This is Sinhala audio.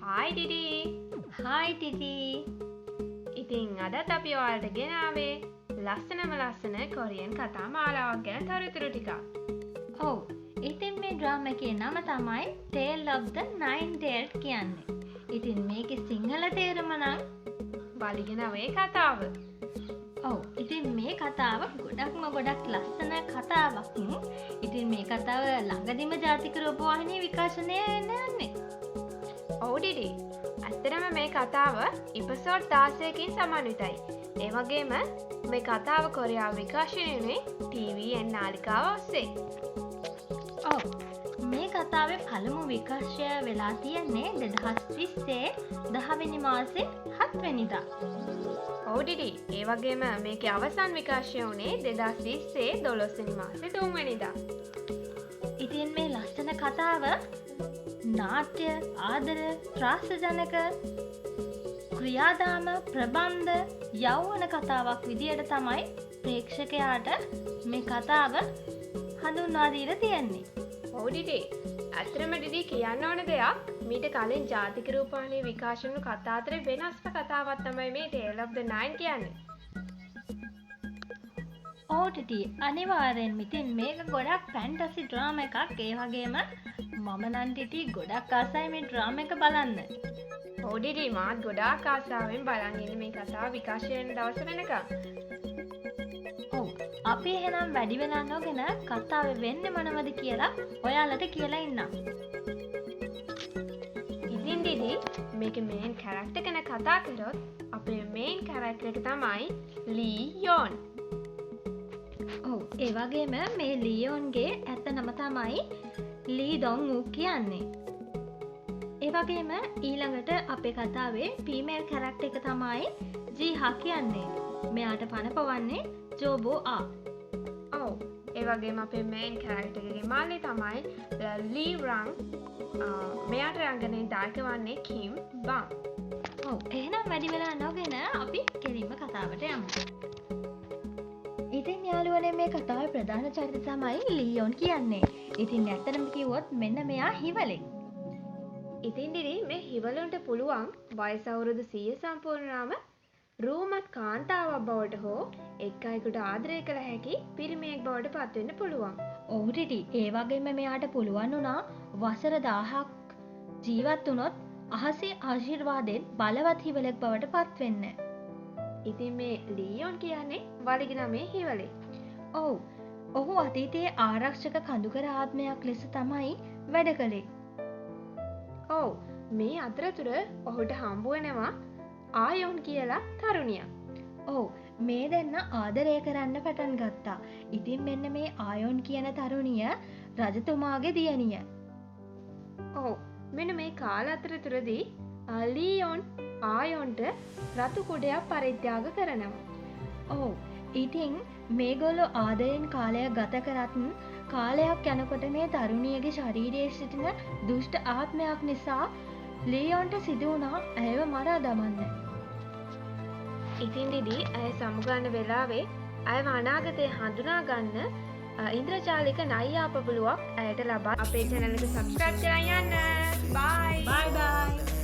Hi Didi. Hi Titi. ඉතින් අදත් අපි ඔයාලට ගෙනාවේ ලස්සන කොරියන් කතා මාලාවක් ගැන තොරතුරු ටිකක්. ඔව්. ඉතින් මේ ඩ්‍රාමා එකේ නම තමයි Tale of the Nine Tailed කියන්නේ. ඉතින් මේකේ සිංහල තේරුම නම් බලිගෙනවේ කතාව. ඔව්. ඉතින් මේ කතාව ගොඩක් ලස්සන කතාවක්. ඉතින් මේ කතාව ළඟදිම ජාතික රූපවාහිනියේ විකාශනය වෙන්නේ. ඔව් ඩිඩි. ඇත්තටම මේ කතාව එපිසෝඩ් 16කින් සමන්විතයි. ඒ වගේම මේ කතාව කොරියාව විකාශනය වුණේ TVN නාලිකාව ඔස්සේ. ඔව්. මේ කතාවේ පළමු විකාශය වෙලා තියෙන්නේ 2020 10 වෙනි මාසේ 7 වෙනිදා. ඔව් ඩිඩි. ඒ වගේම මේකේ අවසන් විකාශය වුණේ 2020 12 වෙනි මාසේ 3 වෙනිදා. ඉතින් මේ ලස්සන කතාව නාට්‍ය ආදර ත්‍රාසජනක ක්‍රියාදාම ප්‍රබන්ධ යෞවන කතාවක් විදියට තමයි ප්‍රේක්ෂකයාට මේ කතාව හඳුන්වා දීලා තියෙන්නේ. ඔව් ඩිඩි. ඇත්තටම ඩිඩි කියන්න ඕන දෙයක් මීට කලින් ජාතික රූපවාහිනියේ විකාශන වුණු කතා අතර වෙනස්ම කතාවක් තමයි මේ Tale of the Nine කියන්නේ. ඔව් ටිටි අනිවාර්යෙන්ම ඉතින් මේක ගොඩක් ෆැන්ටසි ඩ්‍රාමා එකක්. ඒ වගේම මම නම් ටිටි ගොඩක් ආසයි මේ ඩ්‍රාමා එක බලන්න. ඔව් ඩිඩි මාත් ගොඩාක් ආසාවෙන් බලන් ඉන්නේ මේ කතාව විකාශය වෙන දවස වෙනකම්. ඔව් අපි එහෙනම් වැඩි වෙලා නොගෙන කතාවේ වෙන්නේ මොනවද කියලා ඔයාලට කියලා ඉන්නම්. ඉතින් ඩිඩි මේකේ මේන් කැරක්ටර් ගැන කතා කරොත් අපේ මේන් කැරක්ටර් එක තමයි ලී යෝන්. ඔව් ඒ වගේම මේ ලියෝන්ගේ ඇත්ත නම තමයි ලී ඩොන් වූ කියන්නේ. ඒ වගේම ඊළඟට අපේ කතාවේ ෆීමේල් කැරක්ටර් එක තමයි ජීහා කියන්නේ. මෙයාට පනපවන්නේ ජෝබෝ ආ. ඔව් ඒ වගේම අපේ මේන් කැරක්ටර් එකගේ මාළේ තමයි ලී රං. මෙයාට රංගනයේ දායක වන්නේ කිම් බං. ඔව් එහෙනම් වැඩි වෙලා නොගෙන අපි කෙලින්ම කතාවට යමු. ඉතින් යාළුවනේ මේ කතාවේ ප්‍රධාන චරිතය තමයි ලියෝන් කියන්නේ. ඉතින් ඇත්තටම කිව්වොත් මෙන්න මෙයා හිවලෙක්. ඉතින් ඩිඩි මේ හිවලුන්ට පුළුවන් වයස අවුරුදු 100 සම්පූර්ණ වුණාම රූමත් කාන්තාවක් බවට හෝ එක් අයෙකුට ආදරය කළ හැකි පිරිමියෙක් බවට පත් වෙන්න පුළුවන්. ඔව් ටිටි ඒ වගේම මෙයාට පුළුවන් වුණා වසර 1000ක් ජීවත් වුණොත් අහසේ ආශිර්වාදයෙන් බලවත් හිවලෙක් බවට පත් වෙන්න. ඉතින් මේ ලියෝන් කියන්නේ වලිගනමේ හිවලෙක්. ඔව් ඔහු අතීතයේ ආරක්ෂක කඳුකර ආත්මයක් ලෙස තමයි වැඩ කළේ. ඔව් මේ අතරතුර ඔහුට හම්බ වෙනවා ආයෝන් කියලා තරුණියක්. ඔව් මේ දෙන්න ආදරය කරන්න පටන් ගත්තා. ඉතින් මෙන්න මේ ආයෝන් කියන තරුණිය රජතුමාගේ දියණිය. ඔව් මෙන්න මේ කාල අතරතුරදී ලියෝන් ආයෝන්ට රතු කුඩයක් පරිත්‍යාග කරනවා. ඔව් ඉතින් මේගොල්ලෝ ආදරෙන් කාලයක් ගත කරත් කාලයක් යනකොට මේ තරුණියගේ ශරීරයේ සිටින දුෂ්ට ආත්මයක් නිසා ලියෝන්ට සිදු වුණා ඇයව මරා දමන්න. ඉතින් ඩිඩි ඇය සමුගන්න වෙලාවේ ඇයව අනාගතය හඳුනා ගන්න ඉන්ද්‍රජාලික නයියාපබළුවක් ඇයට ලබා අපේ channel එක subscribe කරලා යන්න. bye bye